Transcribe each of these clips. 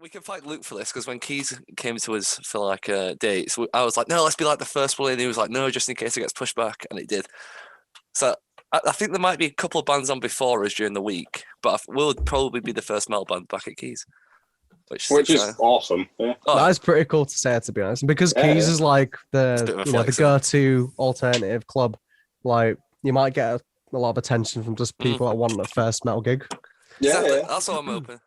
We can thank Luke for this because when Keys came to us for like dates, I was like, no, let's be like the first one. And he was like, no, just in case it gets pushed back. And it did. So I think there might be a couple of bands on before us during the week, but we'll probably be the first metal band back at Keys. Which is awesome. Yeah. That is pretty cool to say, to be honest. Because Keys is like the go-to alternative club. Like, you might get a lot of attention from just people that want the first metal gig. Yeah, exactly. That's what I'm hoping.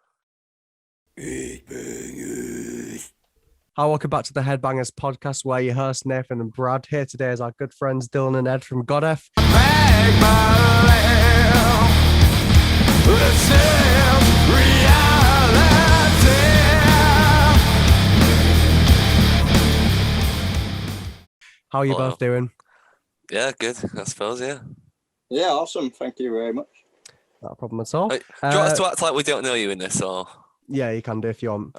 Hi, welcome back to the Headbangers podcast, where your hosts Nathan and Brad. Here today is our good friends Dylan and Ed from Godeth. How are you both doing? Yeah, good, I suppose, yeah. Yeah, awesome. Thank you very much. Not a problem at all. Wait, do you want us to act like we don't know you in this, or...? Yeah, you can do if you want.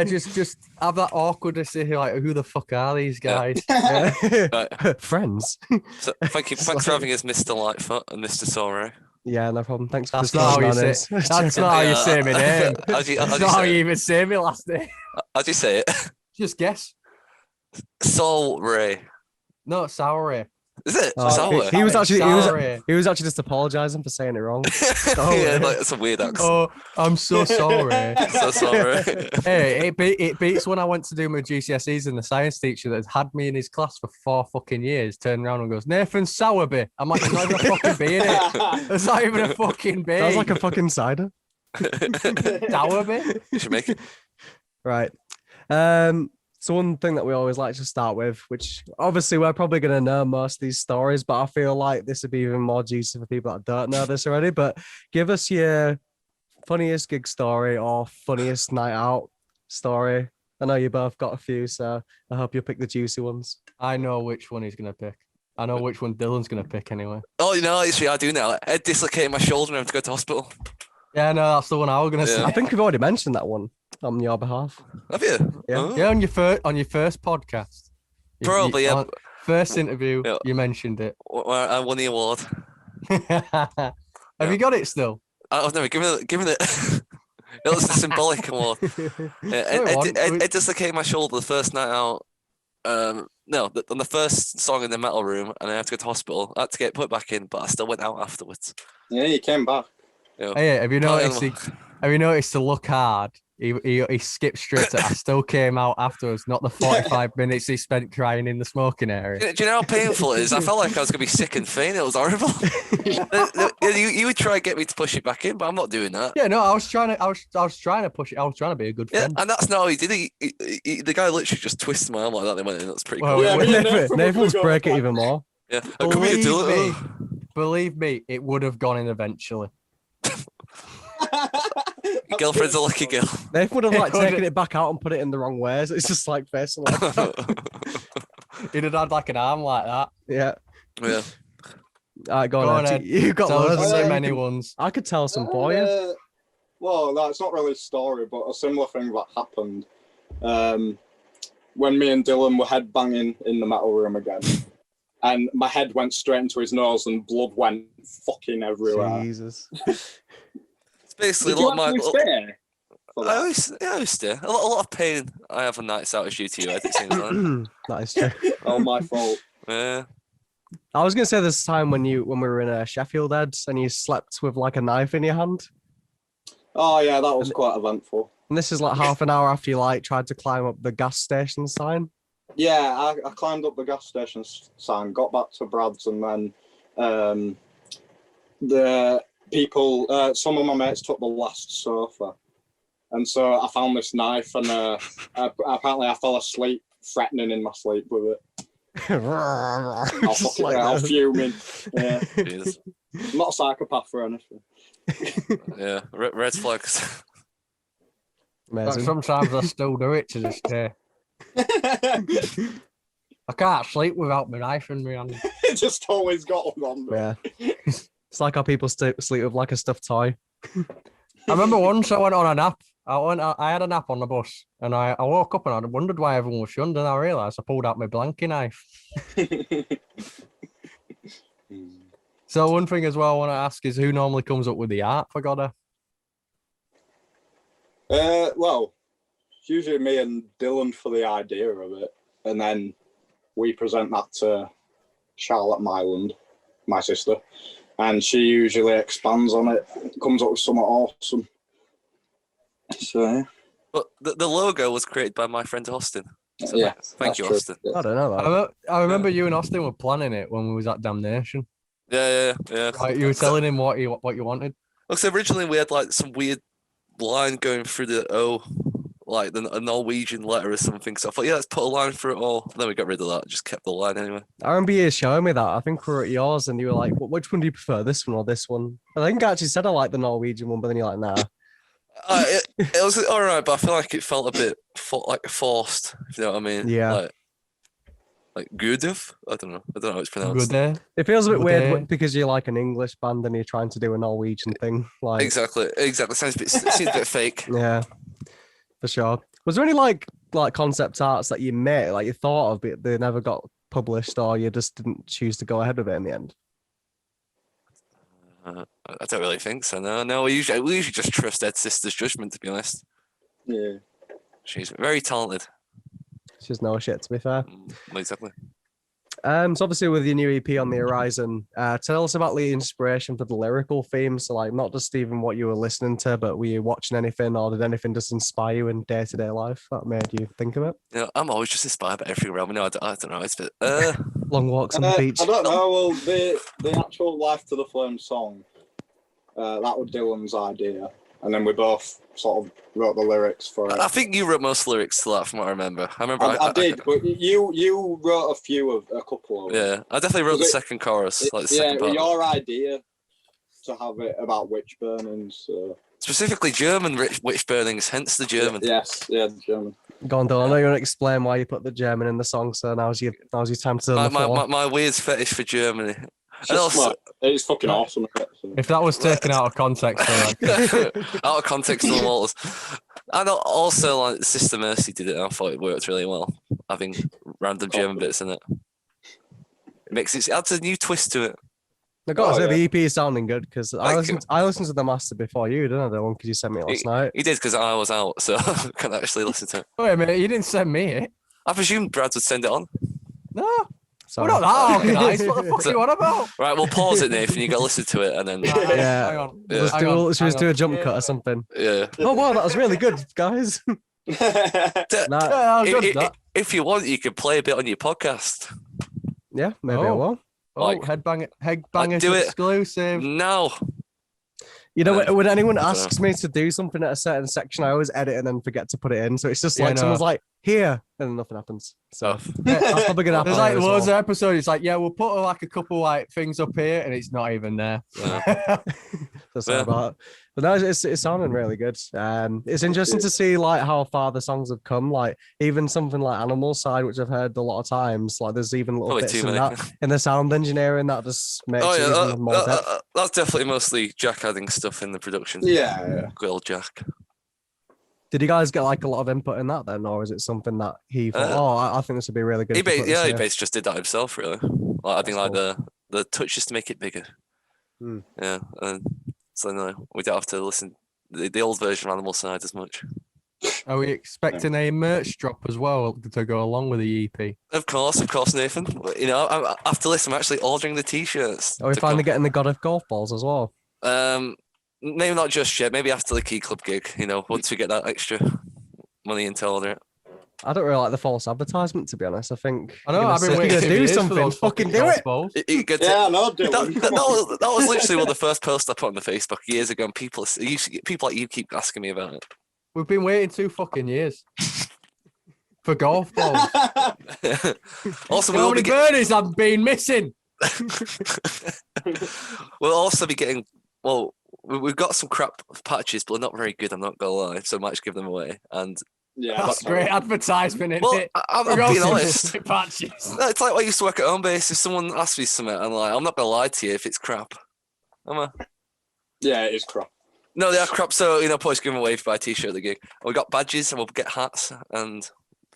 Just have that awkwardness here, like, who the fuck are these guys? Yeah. Friends. So, thanks for having us, Mr. Lightfoot and Mr. Sorrow. Yeah, no problem. Thanks for That's not how you say. That's not how you say my name. That's not how you even say my last name. How'd you say it? Just guess. Soul Ray. No, Sour Ray. Is it? Sour? He was actually just apologising for saying it wrong. Yeah, like, it's a weird accent. Oh, I'm so sorry. So sorry. Hey, it beats when I went to do my GCSEs and the science teacher that had me in his class for 4 fucking years turned around and goes, Nathan Sowerby. I'm like, there's not even a fucking B in it. There's not even a fucking B. Sounds like a fucking cider. Sowerby? You should make it. Right. So one thing that we always like to start with, which obviously we're probably going to know most of these stories, but I feel like this would be even more juicy for people that don't know this already. But give us your funniest gig story or funniest night out story. I know you both got a few, so I hope you pick the juicy ones. I know which one he's going to pick. I know which one Dylan's going to pick anyway. Oh, you know, actually, I do now. Ed dislocated my shoulder and I have to go to hospital. Yeah, no, that's the one I was going to say. I think we've already mentioned that one on your behalf. Have you? Yeah. Oh. Yeah, on your first podcast. Probably, yeah. First interview, you mentioned it. I won the award. Have you got it still? I've never given it. It was a symbolic award. Ed dislocated my shoulder the first night out. On the first song in the metal room, and I had to go to hospital. I had to get put back in, but I still went out afterwards. Yeah, you came back. Hey, have you noticed? Have you noticed to look hard? He skipped straight to. I still came out afterwards, not the 45 minutes he spent crying in the smoking area. Do you know how painful it is? I felt like I was gonna be sick and faint. It was horrible. You would try and get me to push it back in, but I'm not doing that. Yeah, no, I was trying to push it. I was trying to be a good friend. Yeah, and that's not how he did it. The guy literally just twisted my arm like that. They went in. That's pretty cool. Yeah, Nathan's break it even more. Yeah, believe me, it would have gone in eventually. Your girlfriend's a lucky girl. Nathan would have taken it back out and put it in the wrong way. So it's just like facing like that. He'd have had like an arm like that. Yeah. Yeah. All right, go on, Ed. You got loads. So many ones. I could tell some for you. Well, that's not really a story, but a similar thing that happened when me and Dylan were headbanging in the metal room again. And my head went straight into his nose and blood went fucking everywhere. Jesus. It's basically a lot of my... I always stay. A lot of pain I have on nights out is due to you, it seems like. That is true. Oh, my fault. Yeah. I was going to say this time when we were in Sheffield, Ed, and you slept with like a knife in your hand. Oh, yeah, that was quite eventful. And this is like half an hour after you tried to climb up the gas station sign. Yeah, I climbed up the gas station sign, got back to Brad's, and then the people, some of my mates took the last sofa. And so I found this knife, and apparently I fell asleep threatening in my sleep with it. I'll fuming. Yeah. I'm not a psychopath or anything. Yeah, red flags. Sometimes I still do it to this day. I can't sleep without my knife in my hand. It just always got one on me. Yeah. It's like how people sleep with like a stuffed toy. I remember once I went on a nap. I had a nap on the bus, and I woke up and I wondered why everyone was shunned, and I realised I pulled out my blankie knife. So one thing as well I want to ask is who normally comes up with the art for Goddard? Well, it's usually me and Dylan for the idea of it, and then we present that to Charlotte Myland, my sister, and she usually expands on it, comes up with something awesome. So yeah. But the logo was created by my friend Austin. So Yeah, thank you, true. Austin. I don't know that. I remember you and Austin were planning it when we was at Damnation. Yeah. Right, you were telling him what you wanted. Look, so originally we had like some weird line going through the O, like a Norwegian letter or something. So I thought, yeah, let's put a line through it all. Then we got rid of that, just kept the line anyway. I remember you showing me that. I think we were at yours and you were like, which one do you prefer, this one or this one? I think I actually said I like the Norwegian one, but then you're like, nah. It was all right, but I feel like it felt a bit like forced, if you know what I mean. Yeah. Like Godeth? I don't know how it's pronounced. Good. It feels a bit Good weird day. because you're like an English band and you're trying to do a Norwegian thing. Like, Exactly. Seems a bit fake. yeah, for sure. Was there any like concept arts that you made, like you thought of, but they never got published, or you just didn't choose to go ahead with it in the end? I don't really think so. No. We usually just trust Ed's sister's judgment, to be honest. Yeah. She's very talented. She's no shit, to be fair. Exactly. So obviously with your new EP on the horizon, tell us about the inspiration for the lyrical theme. So like not just even what you were listening to, but were you watching anything, or did anything just inspire you in day-to-day life that made you think of it? You know, I'm always just inspired by everything around me. No, I don't know. It's a bit, Long walks on the beach. I don't know. Well, the actual "Life to the Flame" song, that was Dylan's idea, and then we both sort of wrote the lyrics for it. I think you wrote most lyrics to that, from what I remember. I did, but you wrote a couple of them. Yeah, I definitely wrote the second chorus, like the yeah, second part. your idea to have it about witch burnings. So. Specifically German witch burnings, hence the German. Yes, the German. Go on, Dylan. I know you want to explain why you put the German in the song, so now's your time to My weird fetish for Germany. It's fucking awesome. So. If that was taken out of context, out of context of the walls. And also, like, Sister Mercy did it, and I thought it worked really well, having random German bits in it. It adds a new twist to it. I got to say, the EP is sounding good because I listened to the master before you, didn't I? The one because you sent me it last night. He did because I was out, so I can't actually listen to it. Wait a minute, you didn't send me it. I presumed Brad would send it on. No. Sorry. We're not that organised. What the fuck are you on about? Right, we'll pause it, Nathan. You got to listen to it, and then Yeah. Hang on. Yeah. Should we do a jump cut or something? yeah. Oh wow, that was really good, guys. Nah. Yeah, If you want, you can play a bit on your podcast. Yeah, maybe I Oh. will. Oh, Like- Headbangers do it. exclusive. No. You know, when anyone I don't asks me to do something at a certain section, I always edit and then forget to put it in. So it's just Yeah, like no. someone's like, here, and then nothing happens. So Oh. that's probably gonna happen. There's like later as loads well. of episodes. It's like, yeah, we'll put like a couple like things up here, and it's not even there. That's Yeah. all about. But no, it's sounding really good. It's interesting to see like how far the songs have come. Like even something like Animal Side, which I've heard a lot of times. Like there's even little Probably bits too in many. that in the sound engineering that just makes Oh it yeah, even more depth. that's definitely mostly Jack adding stuff in the production. Yeah. Good old Jack. Did you guys get like a lot of input in that then, or is it something that he thought? I think this would be really good. He if we put this basically here." just did that himself, really. Like adding That's like the touches to make it bigger. Hmm. Yeah, and so no, we don't have to listen the old version of Animal Side as much. Are we expecting a merch drop as well to go along with the E EP? Of course, Nathan. You know, after this, I'm actually ordering the T-shirts. Are we to finally come. getting the God of Golf Balls as well? Maybe not just yet. Maybe after the Key Club gig. You know, once we get that extra money into order it. I don't really like the false advertisement, to be honest. I think I know. I've been if waiting you're to gonna do something. Fucking do it. You get to- Yeah, I know, Dylan. that was literally one of the first posts I put on the Facebook years ago, and people like you keep asking me about it. We've been waiting 2 fucking years for golf balls. Also, How many birdies I've been missing? we'll also be getting. Well, we've got some crap patches, but they're not very good. I'm not gonna lie, so I might just give them away. And Yeah, That's great advertisement, isn't well, it? I'm We're being also honest. patches. No, it's like when I used to work at home base. If someone asks me something, I'm like, I'm not gonna lie to you if it's crap. Yeah, it is crap. No, they are crap. So you know, probably give them away if you buy a T-shirt at the gig. And we got badges, and we'll get hats, and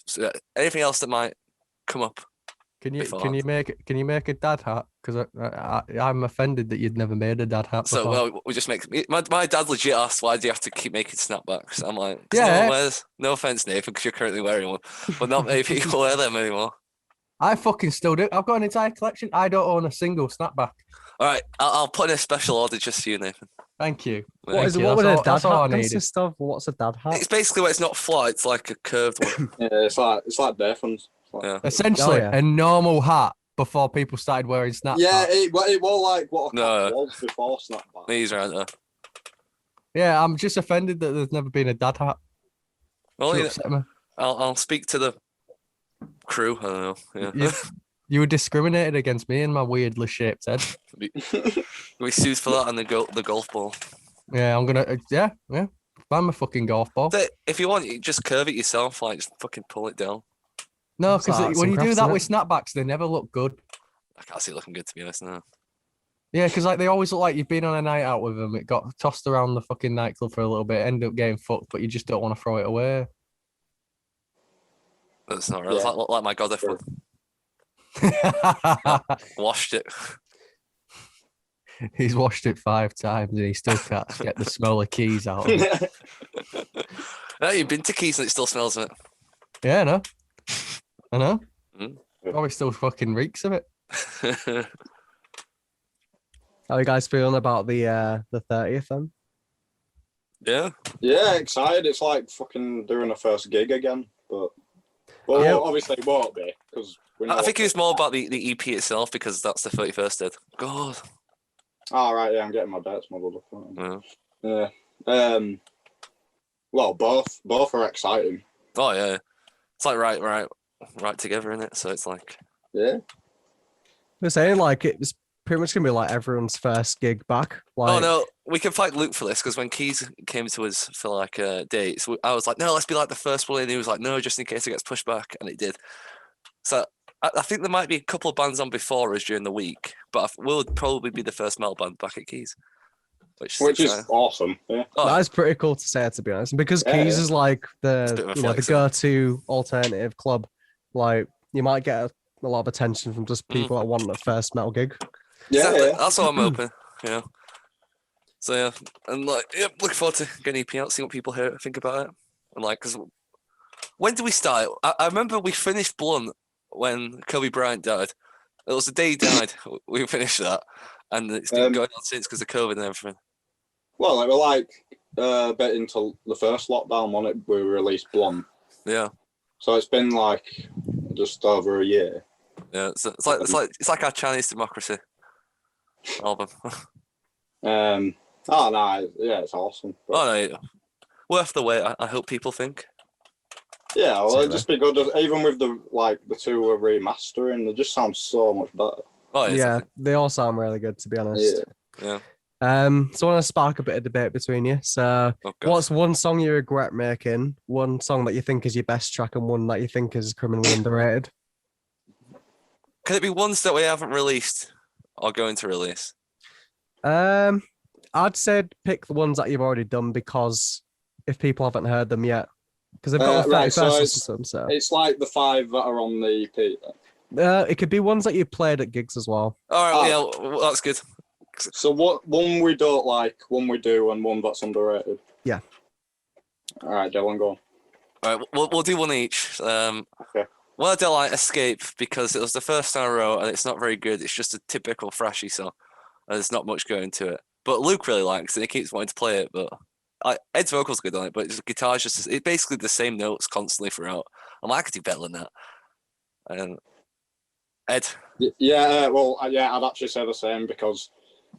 so anything else that might come up. Can you beforehand. make a dad hat? Because I'm offended that you'd never made a dad hat before. So well, we just make my dad legit asked, why do you have to keep making snapbacks? I'm like, 'cause Yeah. no one wears. No offense, Nathan, because you're currently wearing one, but not many people wear them anymore. I fucking still do. I've got an entire collection. I don't own a single snapback. All right, I'll put in a special order just for you, Nathan. Thank you. What Thank you. would a That's dad all I hat needed. consist of? What's a dad hat? It's basically where it's not flat; it's like a curved one. Yeah, it's like Defin's. Yeah. Essentially, yeah. a normal hat before people started wearing snapbacks. Yeah, it was like what a No. cap was before snapback. These aren't there. Yeah, I'm just offended that there's never been a dad hat. Well, Should you know, upset me. I'll speak to the crew. I don't know. Yeah. You were discriminated against me and my weirdly shaped head. We sued for that and the golf ball. Yeah, I'm gonna. Yeah. Buy my fucking golf ball. If you want, you just curve it yourself. Like, just fucking pull it down. No, It's like because arts when and you do crafts, that innit? with snapbacks, they never look good. I can't see it looking good, to be honest. No. Yeah, because like they always look like you've been on a night out with them. It got tossed around the fucking nightclub for a little bit, end up getting fucked, but you just don't want to throw it away. That's not real. It's Yeah. like my Godeth one. Washed it. He's washed it 5 times and he still can't get the smell of keys out. Of it. No, you've been to Keys and it still smells of it. Yeah, I know. Mm. Probably still fucking reeks of it. How are you guys feeling about the 30th then? Yeah. Yeah, excited. It's like fucking doing a first gig again, but Yeah. obviously it won't be because I think it was more about the EP itself because that's the 31st did. God. All right, yeah, I'm getting my dates muddled up. Yeah. Yeah. Well, both are exciting. Oh yeah. It's like right together in it. So it's like. Yeah. We're saying like it's pretty much gonna be like everyone's first gig back. Like, Oh no, we can thank Luke for this because when Keys came to us for like dates, I was like, no, let's be like the first one. And he was like, no, just in case it gets pushed back, and it did. So I think there might be a couple of bands on before us during the week, but we'll probably be the first metal band back at Keys, which is awesome. Yeah. Oh, that is pretty cool to say, to be honest. And because Yeah, Keys yeah. is like It's a bit of a the flex, isn't it? go-to alternative club, like you might get a lot of attention from just people that want a first metal gig. Yeah, exactly. yeah. That's what I'm hoping. Yeah. So yeah, and like, yeah, looking forward to getting EP out, see what people think about it, and like, because when did we start? I remember we finished Blunt when Kobe Bryant died. It was the day he died. We finished that, and it's been going on since because of COVID and everything. Well, it was like a bit into the first lockdown when we released Blonde. Yeah. So it's been like just over a year. Yeah, so it's like our Chinese democracy album. Oh no, yeah, it's awesome. But, Oh no, worth the wait. I hope people think. yeah, well, it'd just be good. Even with the two are remastering, they just sound so much better. Oh yeah, Yeah, they all sound really good, to be honest. yeah. So I want to spark a bit of debate between you. So, Oh, God. what's one song you regret making? One song that you think is your best track, and one that you think is criminally underrated? Can it be ones that we haven't released or going to release? I'd say pick the ones that you've already done because if people haven't heard them yet, because they've got the 31st right, so or it's- something. So It's like the 5 that are on the EP. Then. it could be ones that you played at gigs as well. All right, Oh. yeah, well, that's good. So what one we don't like, one we do, and one that's underrated. Yeah. All right, Dylan, go on. All right, we'll do one each. Okay. Well, I don't like Escape because it was the first time I wrote, and it's not very good. It's just a typical thrashy song, and there's not much going to it. But Luke really likes it, and he keeps wanting to play it. But Ed's vocals good on it, but the guitar's it's basically the same notes constantly throughout. I'm like, I could do better than that. And Ed, Yeah, I'd actually say the same because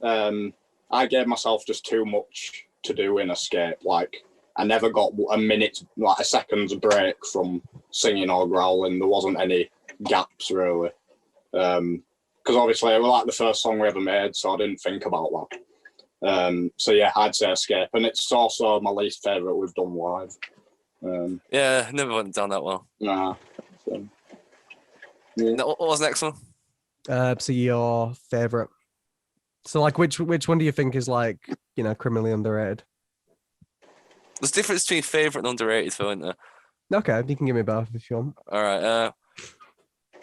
I gave myself just too much to do in Escape. Like, I never got a second's break from singing or growling. There wasn't any gaps, really. Because obviously, it was like the first song we ever made, so I didn't think about that. So yeah, I'd say Escape. And it's also my least favourite we've done live. yeah, never went down that well. Nah. So, yeah. What was the next one? So your favorite. So like, which one do you think is like criminally underrated? There's a difference between favourite and underrated, though, isn't there? Okay, you can give me both if you want. All right.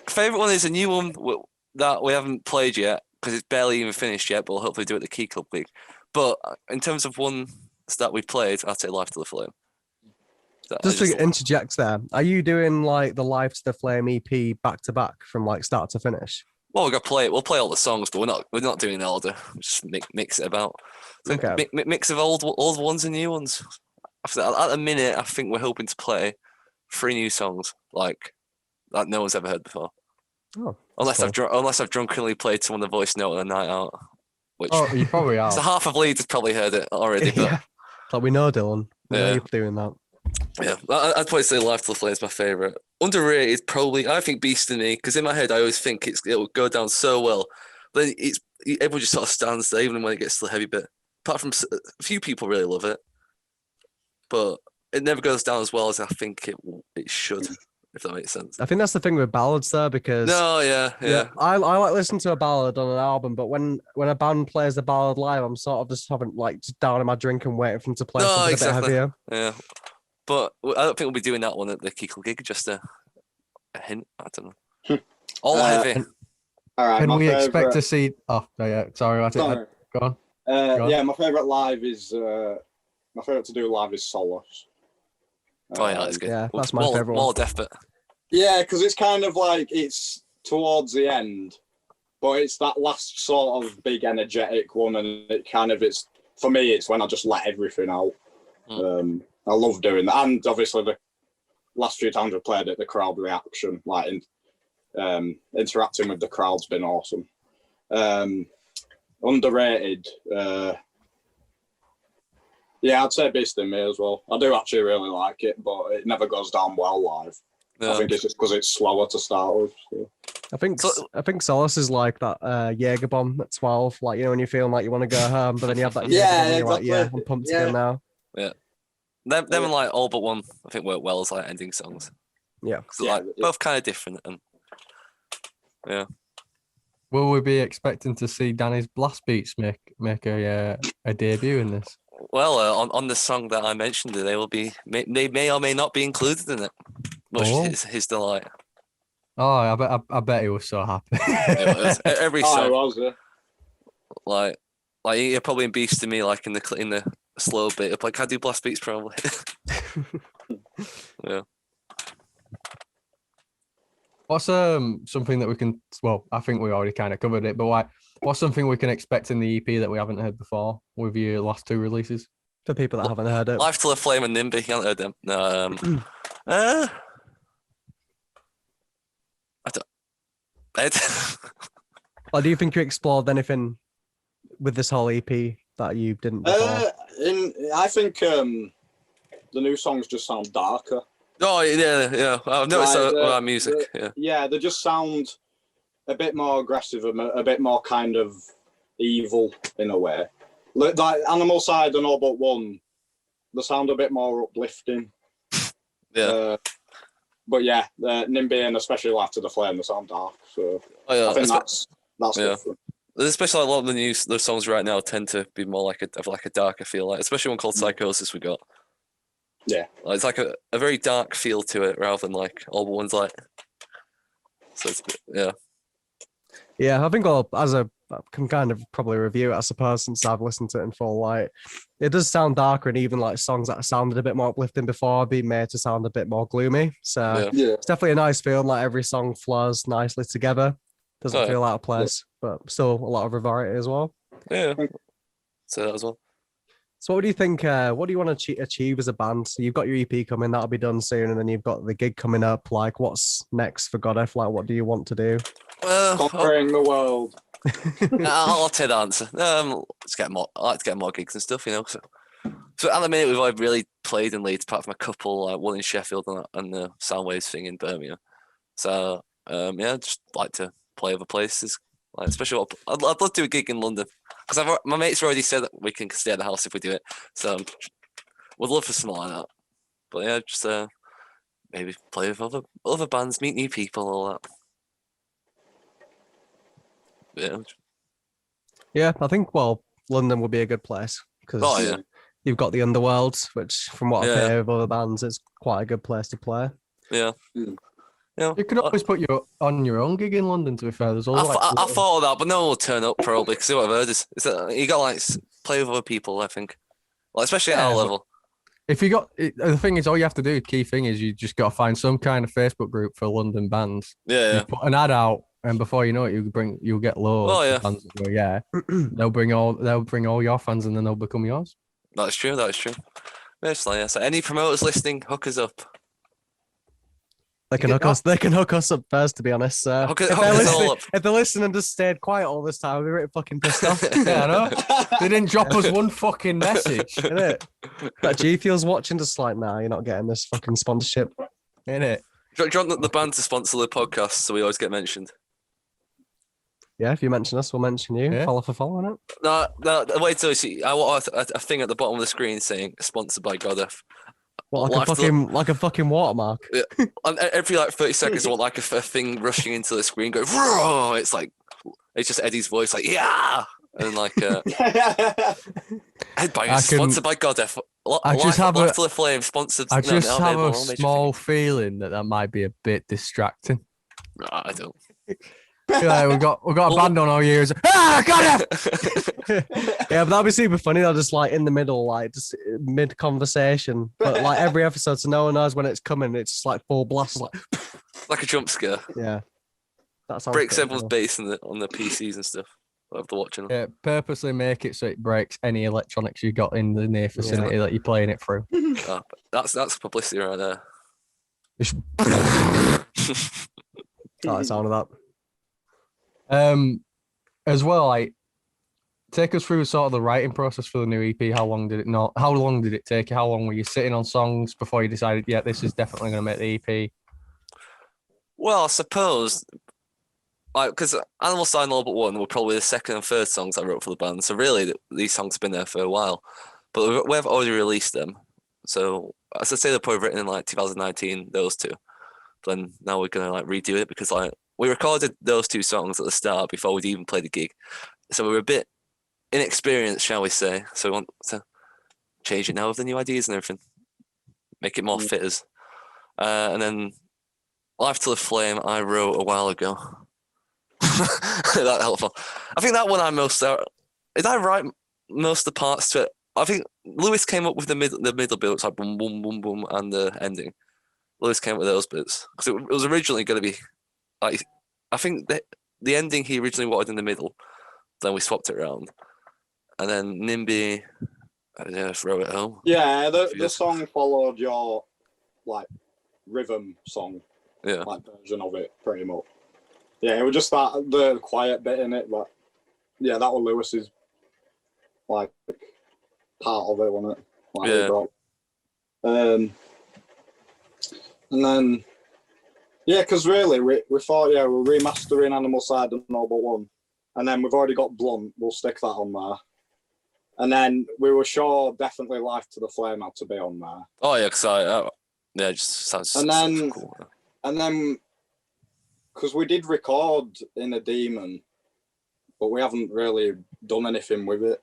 Favorite one is a new one that we haven't played yet because it's barely even finished yet, but we'll hopefully do it at the Key Club week. But in terms of ones that we played, I'd say Life to the Flame. Just to interject there, are you doing like the Life to the Flame EP back to back from like start to finish? Well, we're gonna play it. We'll play all the songs, but we're not doing an order. Just mix it about. So Okay. Mix of old ones and new ones. At the minute, I think we're hoping to play 3 new songs like that no one's ever heard before. Oh, unless cool. I've drunkenly played someone the voice note on a night out. Which You probably are. so half of Leeds has probably heard it already. But Yeah. Like we know, Dylan. We know Yeah. you're doing that. yeah, I'd probably say Life to the Flame is my favourite. Underrated, probably. I think Beast in Me, because in my head I always think it'll go down so well. But then everyone just sort of stands there, even when it gets to the heavy bit. Apart from a few people really love it, but it never goes down as well as I think it should. If that makes sense. I think that's the thing with ballads there, because No, yeah. I like listening to a ballad on an album, but when a band plays the ballad live, I'm sort of just having like just down in my drink and waiting for them to play something a bit heavier. Yeah, but I don't think we'll be doing that one at the Kikl gig. Just a hint. I don't know. All heavy. All right. Can we favorite... expect to see? Oh, yeah. Sorry, Sorry. Go on. Yeah, my favorite live is my favorite to do live is Solace. Oh yeah, that's good. Yeah, that's my favorite one. More death bit. Yeah, because it's kind of like it's towards the end, but it's that last sort of big energetic one, and it's for me. It's when I just let everything out. I love doing that, and obviously the last few times we played it, the crowd reaction, like interacting with the crowd's been awesome. Underrated. Yeah, I'd say Beast in Me as well. I do actually really like it, but it never goes down well live. Yeah. I think it's just because it's slower to start with. So. I think Solace is like that Jaeger bomb at 12. Like, you know, when you're feeling like you want to go home, but then you have that Jaeger bomb and you're like, yeah, I'm pumped again now. Yeah. Them and like All But One, I think work well as like ending songs. Yeah. Both kind of different and yeah. Will we be expecting to see Danny's blast beats make a debut in this? Well, on the song that I mentioned, they may or may not be included in it. Much his delight. Oh, I bet he was so happy. Every song. I was, yeah. Like you're probably in Beast to Me, like in the slow bit. Like, can I do blast beats probably? Yeah. What's something that we can? Well, I think we already kind of covered it, but what's something we can expect in the EP that we haven't heard before with your last 2 releases? For people that haven't heard it, Life to the Flame and Nimby, you haven't heard them. No. I don't. Ed. Or do you think you explored anything with this whole EP that you didn't before? I think the new songs just sound darker. Oh yeah. I've noticed that with our music. Yeah, they just sound a bit more aggressive and a bit more kind of evil in a way. Like Animal Side and All But One, they sound a bit more uplifting. Yeah. But yeah, Nimby and especially Life to the Flame, they sound dark. So I think that's different. Especially a lot of the songs right now tend to be more like a darker feel, like especially one called Psychosis we got. Yeah, it's like a very dark feel to it rather than like All But One's like. So it's Yeah, I think I can kind of probably review it, I suppose, since I've listened to it in full. Like, it does sound darker, and even like songs that sounded a bit more uplifting before have been made to sound a bit more gloomy. So it's definitely a nice feeling. Like every song flows nicely together. Doesn't feel out of place, but still a lot of variety as well. Yeah, so that as well. So what do you think? What do you want to achieve as a band? So you've got your EP coming, that'll be done soon, and then you've got the gig coming up. Like, what's next for Godeth? Like, what do you want to do? Conquering the world. I'll take the answer. Let's get more. I like to get more gigs and stuff, you know. So at the minute, we've only really played in Leeds, apart from a couple, like one in Sheffield and the Soundwaves thing in Birmingham. So just like to play other places. Like, especially, I'd love to do a gig in London because my mates already said that we can stay at the house if we do it. So we'd love for something like that. But yeah, just maybe play with other bands, meet new people, all that. Yeah, I think London would be a good place because you've got the Underworld, which from what I've heard of other bands, it's quite a good place to play. Yeah. You know, You could always put on your own gig in London. To be fair, there's I, always I thought of that, but no one will turn up probably because what I've heard is that you got to like play with other people. I think, like, especially at our level. If you got the thing is, all you have to do. Key thing is, you just got to find some kind of Facebook group for London bands. Yeah. You put an ad out, and before you know it, you'll get loads. Oh, yeah. Of fans that go, yeah. they'll bring all your fans, and then they'll become yours. That's true. Mostly, yeah. So any promoters listening, hook us up. They can hook us. They can hook us up first. To be honest, Hook us all up. if they're listening and just stayed quiet all this time, I'd be really fucking pissed off. Yeah, I know. They didn't drop us one fucking message. Innit? That G Fuel's watching, just like, nah, you're not getting this fucking sponsorship. Innit? Do you want the band to sponsor the podcast so we always get mentioned? Yeah, if you mention us, we'll mention you. Yeah. Follow for following it. No. Wait till you see. I want a thing at the bottom of the screen saying sponsored by Godeth. What, like a fucking watermark? Yeah. And every like 30 seconds, I want like a thing rushing into the screen, go. Whoa! It's like it's just Eddie's voice, like yeah, and like Headbangers sponsored by Godeth. I just have Life to the Flame sponsored. I just have a small feeling that might be a bit distracting. No, I don't. Yeah, we've got a band on our ears. Got it. Yeah, but that'd be super funny. They're just like in the middle, like just mid conversation. But like every episode, so no one knows when it's coming. It's just like full blast, like a jump scare. Yeah, that sounds breaks pretty everyone's cool. base on the PCs and stuff after watching them. Yeah, purposely make it so it breaks any electronics you got in the near vicinity that you're playing it through. Oh, that's publicity right there. Oh, the sound of that. As well, like, take us through sort of the writing process for the new EP. How long did it take you? How long were you sitting on songs before you decided, yeah, this is definitely going to make the EP? Well, I suppose, like, because Animal Sign All But One were probably the second and third songs I wrote for the band. So really, these songs have been there for a while, but we've already released them. So as I say, they're probably written in like 2019, those two. But then now we're gonna like redo it because like we recorded those two songs at the start before we'd even played the gig, so we were a bit inexperienced, shall we say? So we want to change it now with the new ideas and everything, make it more fitters. And then Life to the Flame I wrote a while ago. That helpful. I think that one did I write most of the parts to it? I think Lewis came up with the middle bits, like boom, boom, boom, boom, and the ending. Lewis came up with those bits because it was originally going to be like, I think the ending he originally wanted in the middle, then we swapped it around, and then Nimby, I just wrote it home. Yeah, the song followed your like rhythm song, like version of it, pretty much. Yeah, it was just the quiet bit in it, but yeah, that was Lewis's like part of it, wasn't it? Like, yeah. And then, yeah, because really, we thought, yeah, we're remastering Animal Side and All But One. And then we've already got Blunt, we'll stick that on there. And then we were sure definitely Life to the Flame had to be on there. Oh, yeah, because it just sounds cool. And then, because we did record in a Demon, but we haven't really done anything with it.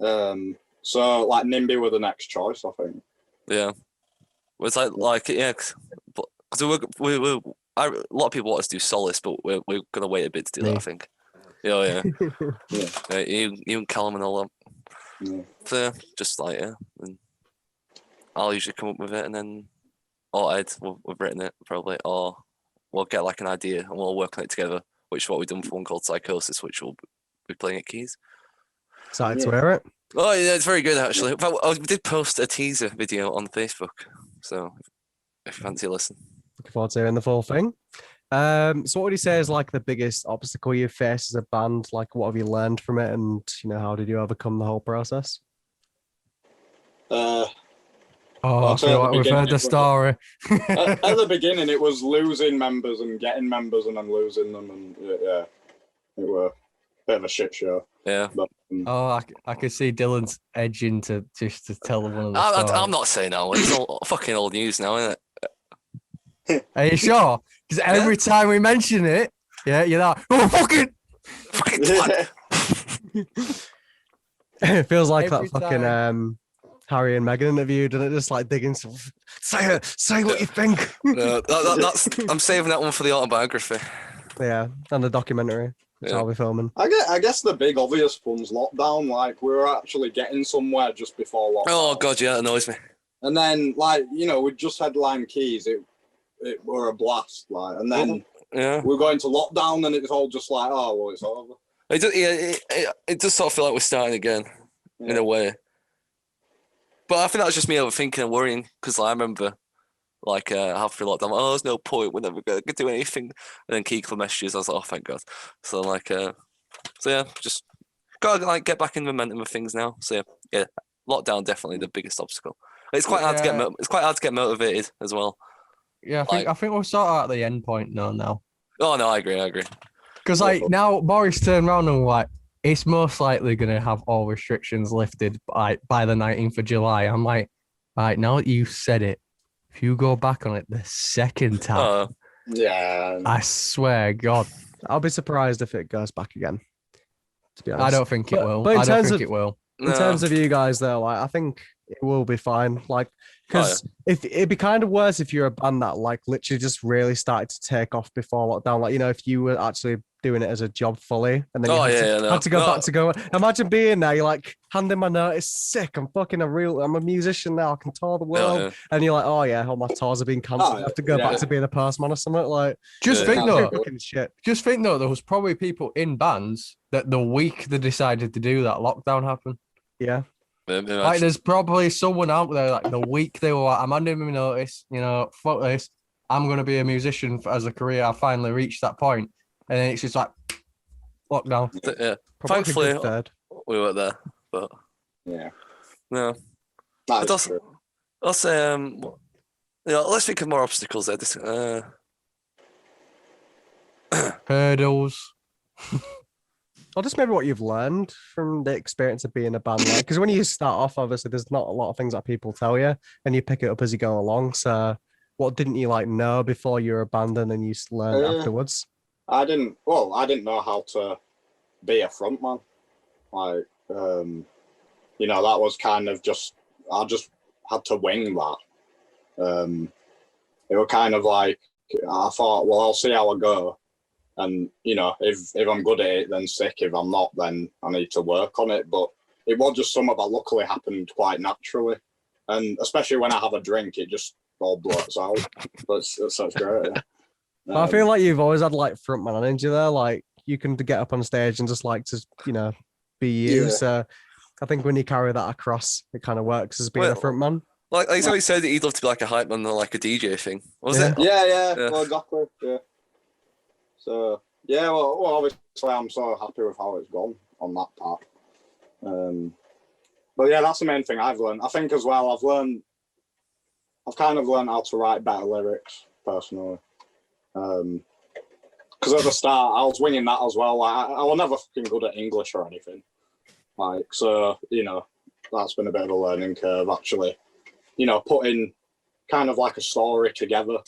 So, like, Nimby were the next choice, I think. Yeah. It's like yeah, because a lot of people want us to do Solace, but we're gonna wait a bit to do that, I think. Yeah. You and Callum and all that. Yeah. So just like and I'll usually come up with it, and then or Ed, we've written it probably, or we'll get like an idea and we'll work on it together. Which is what we've done for one called Psychosis, which we'll be playing at Keys. Excited to hear it. Oh yeah, it's very good actually. In fact, we did post a teaser video on Facebook, so if you fancy a listen. Looking forward to hearing the full thing. So what would you say is like the biggest obstacle you've faced as a band? Like, what have you learned from it, and how did you overcome the whole process? I feel like we've heard the story. At the beginning, it was losing members and getting members and then losing them, and yeah, it were a bit of a shit show. Yeah. But, I could see Dylan's edging to tell one of the stories. I'm not saying that. It's all fucking old news now, isn't it? Are you sure? Because every time we mention it, you're like, oh, fucking It feels like Every that fucking Harry and Meghan interviewed, and it just like digging stuff. Say what you think. I'm saving that one for the autobiography. Yeah, and the documentary, which Yeah. I'll be filming. I guess the big obvious one's lockdown. Like, we were actually getting somewhere just before lockdown. Oh god, yeah, that annoys me. And then, like, you know, we just headlined Keys. It were a blast. Like, and then Yeah, we're going to lockdown, and it's all just like, oh well, it's over. it does sort of feel like we're starting again in a way. But I think that was just me overthinking and worrying, because I remember like halfway lockdown, oh, there's no point, we're never gonna do anything. And then Keekler messages, I was like, oh, thank God. So like, so yeah, just gotta like get back in the momentum of things now. So yeah, lockdown definitely the biggest obstacle. It's quite hard to get. It's quite hard to get motivated as well. Yeah, I think we're sort of at the end point now. Oh no, I agree. Because like now Boris turned around and like, it's most likely going to have all restrictions lifted by the 19th of July. I'm like, all right, now that you said it, if you go back on it the second time, yeah, I swear, God, I'll be surprised if it goes back again. To be honest, I don't think it will. But I don't think it will. In terms of you guys, though, like I think it will be fine. Like, because if it'd be kind of worse if you're a band that like literally just really started to take off before lockdown. Like, you know, if you were actually doing it as a job fully, and then you had to go back to go. Imagine being there, you're like handing my notice, sick. I'm a musician now. I can tour the world, and you're like, oh yeah, all my tours have been cancelled. I have to go back to being a postman or something. Like, just think though, there was probably people in bands that the week they decided to do that, lockdown happened. Yeah. Like, there's probably someone out there like the week they were like, I'm handing me notice, you know, fuck this, I'm going to be a musician as a career. I finally reached that point, and then it's just like lockdown. Yeah, thankfully we were there, but yeah, no. I'll say, let's think of more obstacles there. Hurdles. Or just maybe what you've learned from the experience of being a band, like, because when you start off, obviously there's not a lot of things that people tell you, and you pick it up as you go along. So, what didn't you like know before you were abandoned, and you learned afterwards? I didn't know how to be a frontman. Like, you know, that was kind of I just had to wing that. It was kind of like, I thought, well, I'll see how I go. And, you know, if I'm good at it, then sick. If I'm not, then I need to work on it. But it was just something that luckily happened quite naturally. And especially when I have a drink, it just all blots out. But it's great. Yeah. I feel like you've always had like frontman energy there. Like, you can get up on stage and just like to, you know, be you. Yeah. So I think when you carry that across, it kind of works as being a frontman. Like somebody said that he'd love to be like a hype man or like a DJ thing. Was it? Yeah. Well, exactly. Yeah. So, yeah, well, obviously I'm so happy with how it's gone on that part. But yeah, that's the main thing I've learned. I think as well, I've kind of learned how to write better lyrics, personally. Because at the start, I was winging that as well. Like, I was never fucking good at English or anything. Like, so, you know, that's been a bit of a learning curve, actually. You know, putting kind of like a story together.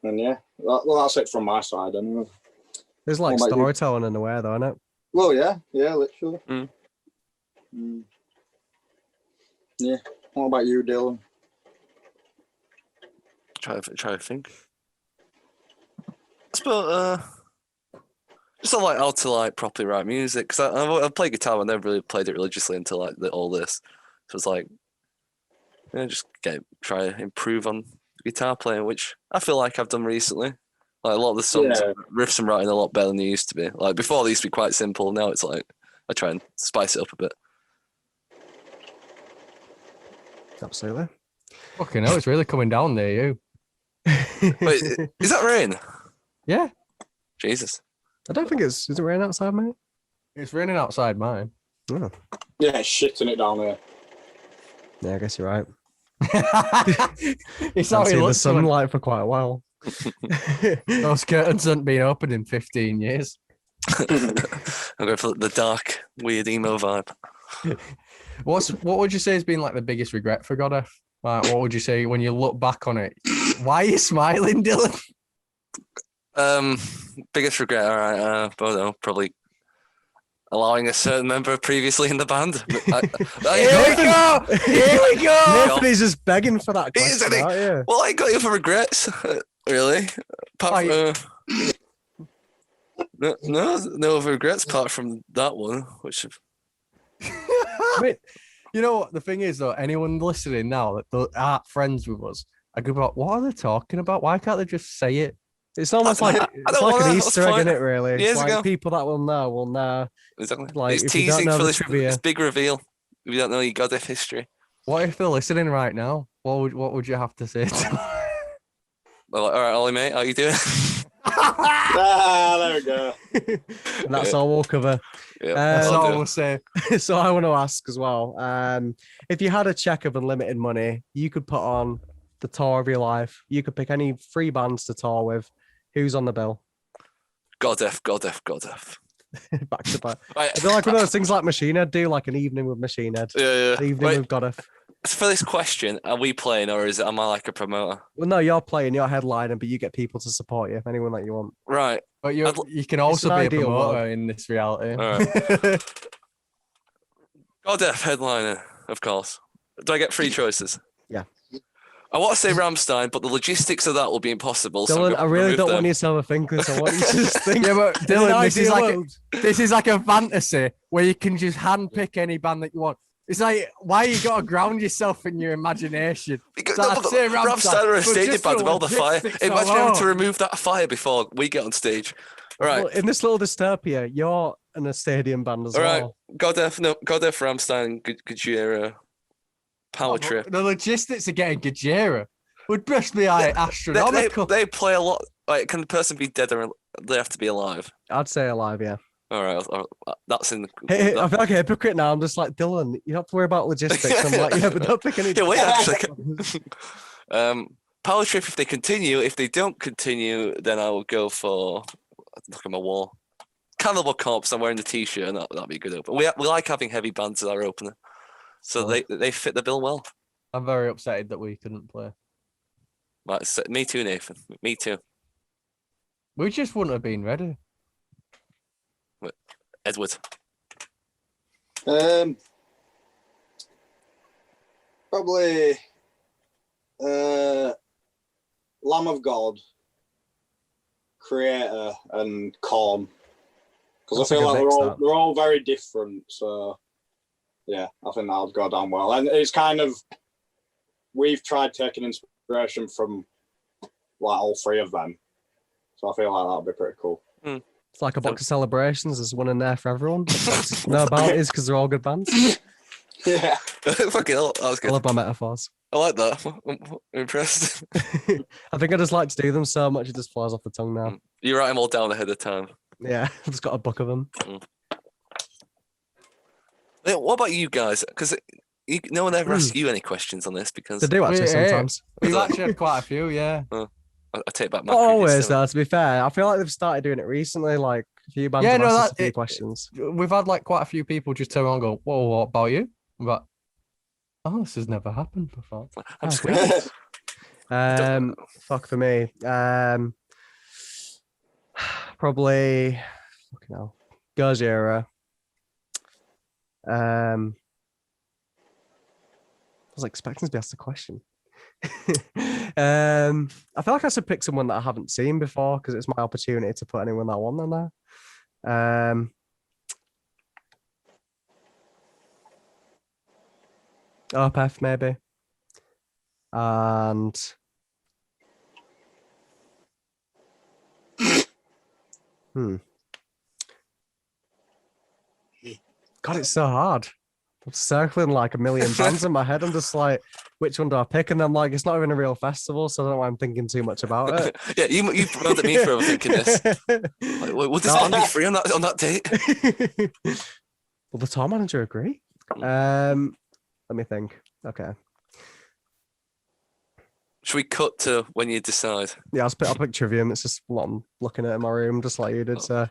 And yeah, that's it from my side anyway. There's like storytelling in the way, though, isn't it? Well, yeah, literally. Yeah. What about you, Dylan? Try to think. I suppose just not like how to like properly write music, because I play guitar, but I never really played it religiously until like all this. So it's like, yeah, just try to improve on guitar playing, which I feel like I've done recently. Like, a lot of the songs, riffs I'm writing a lot better than they used to be. Like, before they used to be quite simple. Now it's like I try and spice it up a bit. Absolutely. Fucking hell, it's really coming down there, you. Wait, is that rain? Yeah. Jesus. I don't think is it raining outside, mate? It's raining outside mine. Oh. Yeah, it's shitting it down there. Yeah, I guess you're right. It's how seen the sunlight for quite a while. Those curtains haven't been open in 15 years. I'm going for the dark, weird emo vibe. What would you say has been like the biggest regret for Godeth? Like, what would you say when you look back on it? Why are you smiling, Dylan? Biggest regret, all right. I don't know, probably allowing a certain member previously in the band. Here we go! Here we go! Nathan is just begging for that Isn't question, he? aren't you? Well, I got you for regrets, really. No regrets apart from that one, which Wait, you know what the thing is though? Anyone listening now that aren't friends with us, I go about what are they talking about? Why can't they just say it? It's almost I like don't it's like wanna, an what's Easter the egg, point? isn't it? Really, Years it's like ago. people that will know. exactly. Like, It's if you don't teasing know for the this trivia. big reveal. If you don't know your Godeth history. What if they're listening right now? What would you have to say to them? Well, all right, Ollie, mate, how you doing? There we go. And that's all we'll cover. Yeah, That's I'll all do. we'll say. So I want to ask as well. If you had a check of unlimited money, you could put on the tour of your life. You could pick any 3 bands to tour with. Who's on the bill? Godeth. Back to back. Right. I feel like one of those things like Machine Head do, like an evening with Machine Head. Yeah. An evening Wait, with Godeth. for this question, are we playing or am I like a promoter? Well, no, you're playing, you're headlining, but you get people to support you, anyone that you want. Right. But I'd- you can also an be a ideal promoter world. in this reality. All right. Godeth headliner, of course. Do I get 3 choices? Yeah. I want to say Rammstein, but the logistics of that will be impossible. so I'm Dylan, gonna I really remove don't them. want you to overthink this. I want you to just think. Yeah, but in an Dylan, ideal world. this is like a fantasy where you can just handpick any band that you want. It's like why you got to ground yourself in your imagination. Because, So no, I'd but say Rammstein are a but stadium just band the with all the fire. logistics Imagine having to alone. remove that fire before we get on stage. All right. Well, in this little dystopia, you're in a stadium band as All right. well. Godeth, Rammstein, Gojira, Power What, Trip. The logistics of getting Gojira would just be like astronomical. They play a lot. Like, can the person be dead or they have to be alive? I'd say alive, yeah. All right, that's in. Hey, that- I feel like a hypocrite now. I'm just like, Dylan, you don't have to worry about logistics. I'm like, yeah, but don't pick any. Yeah, wait, actually. Power Trip, if they continue. If they don't continue, then I will go for. Look at my wall. Cannibal Corpse. I'm wearing the T-shirt, and that'd be a good opener. We like having heavy bands as our opener, so they fit the bill well. I'm very upset that we couldn't play. Right, so, me too, Nathan. Me too. We just wouldn't have been ready. Edward. Probably Lamb of God, Creator, and Korn. Because I That's a feel good like mix, they're all very different. So yeah, I think that would go down well. And it's kind of we've tried taking inspiration from like all 3 of them. So I feel like that would be pretty cool. It's like a box of celebrations. There's one in there for everyone. No bounties because they're all good bands. Yeah. Fucking hell, that was I good. love my metaphors. I like that. I'm impressed. I think I just like to do them so much it just flies off the tongue now. You write them all down ahead of time. Yeah, I've just got a book of them. Yeah, what about you guys? Because no one ever asks you any questions on this because They do actually sometimes. We've actually had quite a few, yeah. I take back my Not previous always, statement. though, to be fair. I feel like they've started doing it recently. Like, a few bands Yeah, have no, asked us that- a few questions. We've had like quite a few people just turn around and go, whoa, what about you? But oh, this has never happened before. I'm just Oh, gonna, Fuck for me. Probably, fucking hell, Gojira. I was expecting to be asked a question. I feel like I should pick someone that I haven't seen before because it's my opportunity to put anyone that I want in there. Opeth maybe. And God, it's so hard. I'm circling like a million bands in my head. I'm just like, which one do I pick? And I'm like, it's not even a real festival, so I don't know why I'm thinking too much about it. yeah, you promoted me for overthinking this. Like, would this band be free on that date? Will the tour manager agree? Let me think. Okay. Should we cut to when you decide? Yeah, I'll pick Trivium. It's just what I'm looking at in my room, just like you did. So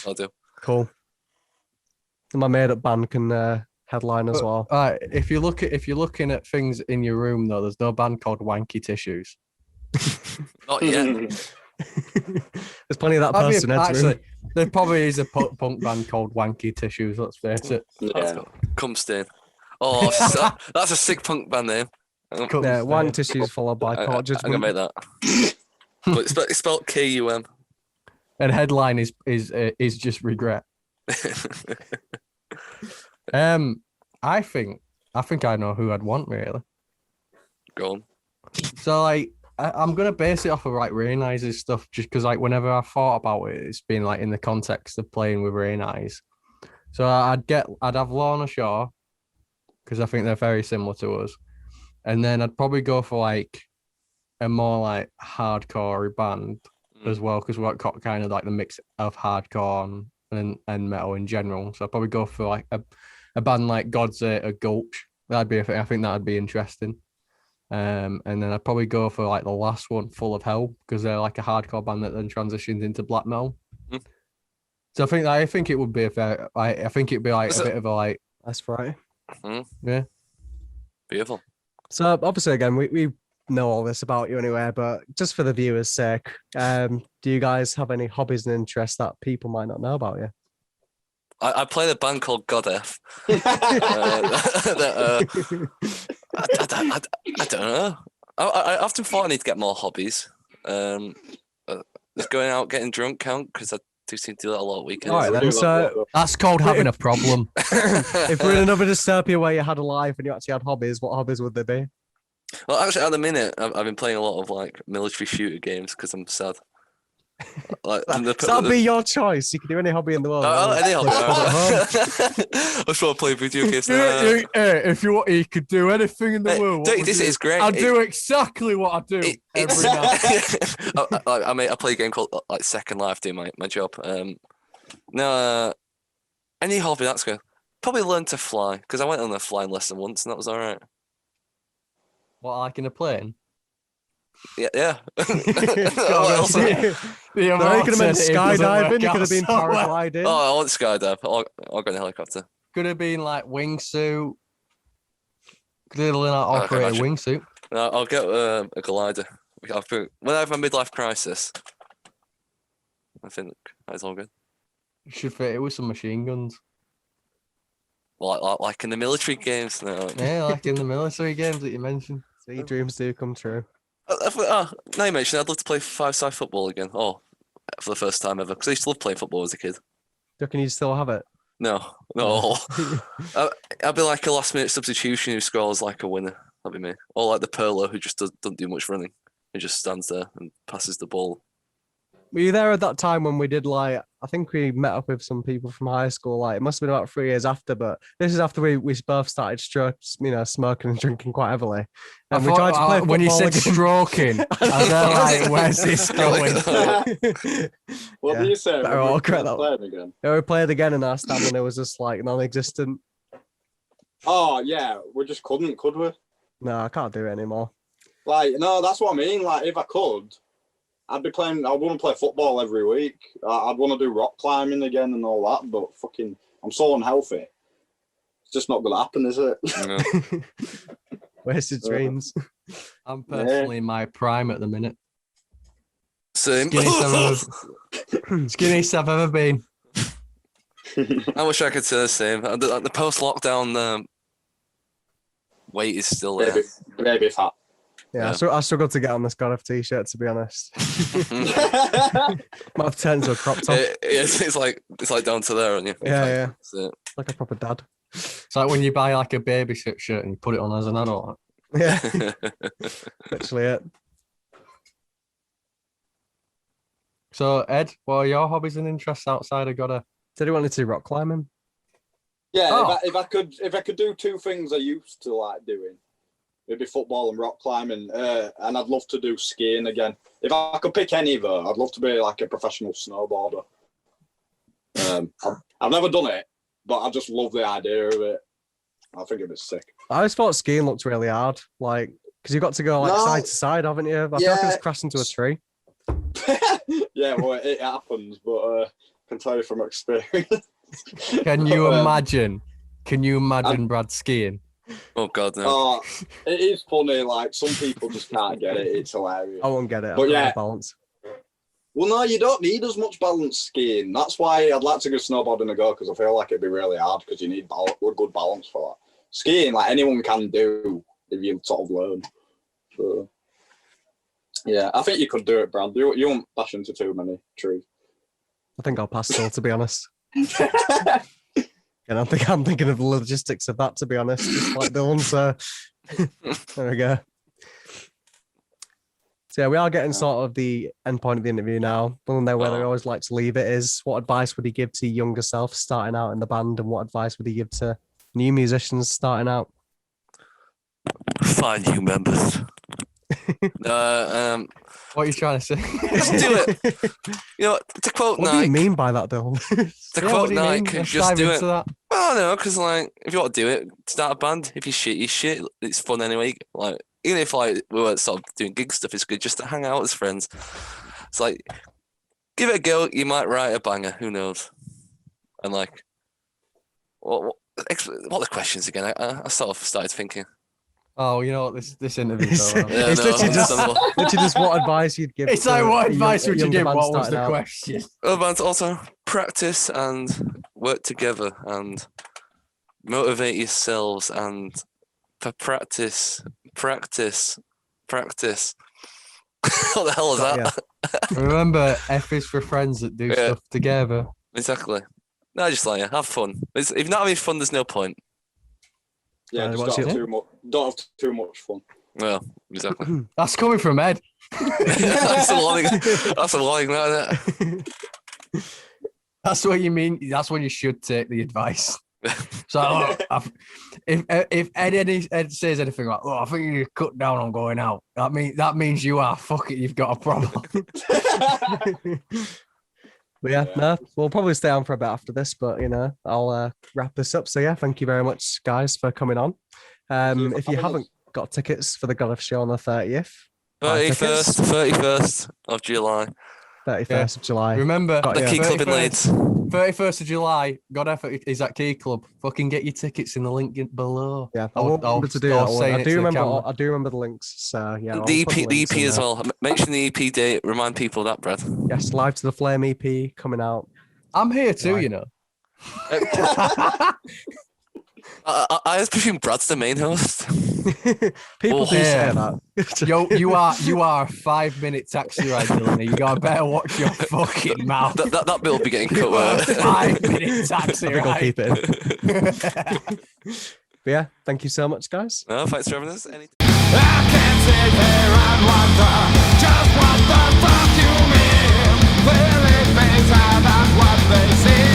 I'll do. cool. And my made up band can headline as well. If you're looking at things in your room though, there's no band called Wanky Tissues. Not yet. There's plenty of that That'd be person. actually, there probably is a punk band called Wanky Tissues. Let's face it. Yeah. Cum stain. Oh, that's a sick punk band name. Yeah, one tissues followed by I'm court gonna judgment. make that. But it's spelled K-U-M. And headline is just regret. I think I know who I'd want really. Go on. So like I'm gonna base it off of like Rain Eyes' stuff, just because like whenever I thought about it, it's been like in the context of playing with Rain Eyes. So I'd have Lorna Shaw because I think they're very similar to us, and then I'd probably go for like a more like hardcore band as well, because we've got kind of like the mix of hardcore and metal in general. So I'd probably go for like a band like Godeth or Gulch. That'd be I think that'd be interesting. And then I'd probably go for like the last one, Full of Hell, because they're like a hardcore band that then transitions into black metal. Mm. So I think it would be I think it'd be like a bit of a like. That's right. Mm. Yeah. Beautiful. So obviously, again, we know all this about you anyway, but just for the viewers' sake, do you guys have any hobbies and interests that people might not know about you? I play in a band called Godeth. I don't know. I often thought I need to get more hobbies. Just going out getting drunk count, because I do seem to do that a lot of weekends. All right, then. So That's called having a problem. if we're in another dystopia where you had a life and you actually had hobbies, what hobbies would they be? Well, actually, at the minute, I've been playing a lot of like military shooter games because I'm sad. Like, That'd be your choice. You can do any hobby in the world. any hobby. I just want to play video games. If you could do anything in the world, This is great. I'd do exactly what I do every night. I play a game called like Second Life, do my job. No, any hobby, that's good. Probably learn to fly, because I went on a flying lesson once and that was all right. What, like in a plane? Yeah. No, you could have been skydiving. You could have been paragliding. Oh, I want skydive. I'll go in a helicopter. Could have been like wingsuit. Could have learned how to operate a wingsuit. No, I'll get a glider. When I have a midlife crisis, I think that's all good. You should fit it with some machine guns. Like in the military games. No. Yeah, like in the military games that you mentioned. See, dreams do come true. Now you mentioned, I'd love to play five-side football again. Oh, for the first time ever. Because I used to love playing football as a kid. Do you reckon you still have it? No. I'd be like a last-minute substitution who scores like a winner. That'd be me. Or like the Perlo who just doesn't do much running. He just stands there and passes the ball. Were you there at that time when we did I think we met up with some people from high school. Like it must have been about 3 years after, but this is after we both started smoking and drinking quite heavily. And we tried to play when you said again. stroking, I was like, "Where's this going?" What did you say? I'll correct that. Playing again. Yeah, we played again, and our stamina was just like non-existent. Oh yeah, we just couldn't, could we? No, I can't do it anymore. Like no, that's what I mean. Like if I could, I'd be playing. I want to play football every week. I'd want to do rock climbing again and all that. But fucking, I'm so unhealthy. It's just not gonna happen, is it? No. Wasted dreams. I'm personally in my prime at the minute. Same. Skinniest I've ever been. I wish I could say the same. The post-lockdown weight is still there. Maybe fat. Yeah, so I struggled to get on this Godeth t-shirt, to be honest. Might have turned into a crop top. It's like down to there, aren't you? Yeah. That's it. Like a proper dad. It's like when you buy like a baby shirt and you put it on as an adult. Yeah, literally it. So Ed, what are your hobbies and interests outside of Goddard? Did he want to do rock climbing? Yeah, Oh. if I could do two things I used to like doing, it'd be football and rock climbing, and I'd love to do skiing again. If I could pick any though, I'd love to be like a professional snowboarder. I've never done it, but I just love the idea of it. I think it'd be sick. I always thought skiing looked really hard, like because you've got to go like side to side, haven't you? I feel like I just crashed into a tree. Yeah, well, it happens, but I can tell you from experience. Can you imagine? Can you imagine Brad skiing? Oh God, no. It is funny. Like some people just can't get it. It's hilarious. I won't get it. But I've got yeah. no balance. Well, no, you don't need as much balance skiing. That's why I'd like to go snowboarding a go, because I feel like it'd be really hard because you need good balance for that. Skiing, like anyone can do if you sort of learn. So, yeah, I think you could do it, Brad. You won't bash into too many trees. I think I'll pass still, to be honest. And I'm thinking of the logistics of that, to be honest, just like Dylan. So there we go. So yeah, we are getting sort of the end point of the interview now. Dylan, know where I always like to leave it is, what advice would he give to younger self starting out in the band, and what advice would he give to new musicians starting out? Find new members. What are you trying to say? Just do it. You know, to quote What Nike. do you mean by that, Dylan? To quote Nike, Let's just dive do into it. that. Well, no, because like if you want to do it, start a band. If you shit, you shit. It's fun anyway. Like even if like we weren't sort of doing gig stuff, it's good just to hang out as friends. It's like give it a go. You might write a banger. Who knows? And like, what are the questions again? I sort of started thinking. Oh, you know what? This interview's over. Yeah, It's no, literally just what advice you'd give. It's to like, what a advice would you younger give? band What was starting the out? question? Other bands also practice and work together and motivate yourselves and practice. What the hell is that? Yeah. Remember, F is for friends that do stuff together. Exactly. No, just like have fun. If you're not having fun, there's no point. Yeah, just what's don't have, your- don't have too much fun. Well, exactly. That's coming from Ed. That's a warning. That's a warning, isn't it? That's what you mean. That's when you should take the advice. So look, if Ed says anything like, "Oh, I think you need to cut down on going out," that means you are you've got a problem. But yeah, no, we'll probably stay on for a bit after this, but you know, I'll wrap this up. So yeah, thank you very much, guys, for coming on. If you haven't got tickets for the Godeth show on the 30th, 31st of July. 31st of July. Remember, Got The you. Key Club in Leeds. 31st of July, Godeth is at Key Club. Fucking get your tickets in the link below. Yeah, I won't remember to do that. I do remember the links. So yeah, I'll The put EP, the links EP in as there. well. Mention the EP date. Remind people of that, Brad. Yes, Live to the Flame EP coming out. I'm here too, Right. you know. I presume Brad's the main host. People do say Yeah. that. Yo, you are a 5-minute taxi ride, Dylan. You gotta better watch your fucking mouth. that bit will be getting cut. You are a won't it? 5-minute taxi I think I'll ride. keep it in. But yeah, thank you so much, guys. No, thanks for having us. I can't sit here and wonder just what the fuck you mean. Clearly things are not what they seem.